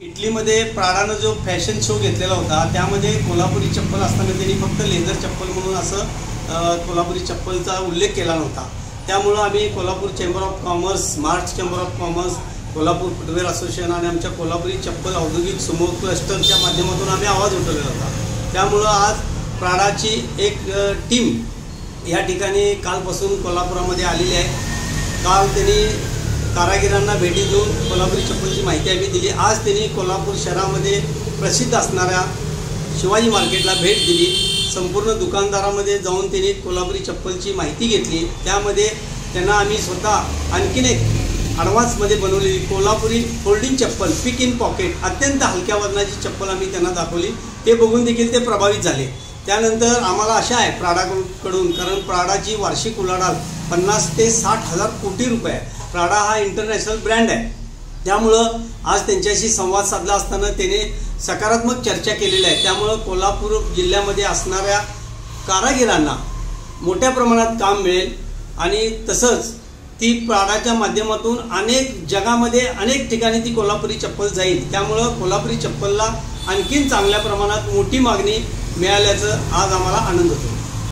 इटलीमध्ये प्राडानं जो fashion show घेतलेला होता त्यामध्ये कोल्हापुरी चप्पल असताना त्यांनी फक्त लेदर चप्पल म्हणून असं कोल्हापुरी चप्पलचा उल्लेख केला नव्हता। त्यामुळे आम्ही Kolhapur chamber of commerce, Maharashtra chamber of commerce, Kolhapur footwear association आणि आमच्या कोल्हापुरी चप्पल औद्योगिक समूह क्लस्टरच्या माध्यमातून आम्ही आवाज उठवलेला होता। त्यामुळे आज प्राडाची एक टीम या ठिकाणी कालपासून कोल्हापुरामध्ये आलेली आहे। काल त्यांनी कारागिरांना भेटी देऊन कोल्हापुरी चप्पलची माहिती आम्ही दिली। आज त्यांनी कोल्हापूर शहरामध्ये प्रसिद्ध असणाऱ्या शिवाजी मार्केटला भेट दिली। संपूर्ण दुकानदारामध्ये जाऊन त्यांनी कोल्हापुरी चप्पलची माहिती घेतली। त्यामध्ये त्यांना आम्ही स्वतः आणखीन एक ॲडव्हान्समध्ये बनवलेली कोल्हापुरी फोल्डिंग चप्पल पिक इन पॉकेट अत्यंत हलक्या वजनाची चप्पल आम्ही त्यांना दाखवली। ते बघून देखील ते प्रभावित झाले। त्यानंतर आम्हाला आशा आहे प्राडाकडून, कारण प्राडाची वार्षिक उलाढाल 50 ते 60 हजार कोटी रुपये आहे। प्राडा हा इंटरनॅशनल ब्रँड आहे। त्यामुळं आज त्यांच्याशी संवाद साधला असताना त्याने सकारात्मक चर्चा केलेली आहे। त्यामुळं कोल्हापूर जिल्ह्यामध्ये असणाऱ्या कारागिरांना मोठ्या प्रमाणात काम मिळेल आणि तसंच ती प्राडाच्या माध्यमातून जगामध्ये अनेक ठिकाणी ती कोल्हापुरी चप्पल जाईल। त्यामुळं कोल्हापुरी चप्पलला आणखीन चांगल्या प्रमाणात मोठी मागणी मिळाल्याचं आज आम्हाला आनंद होतो।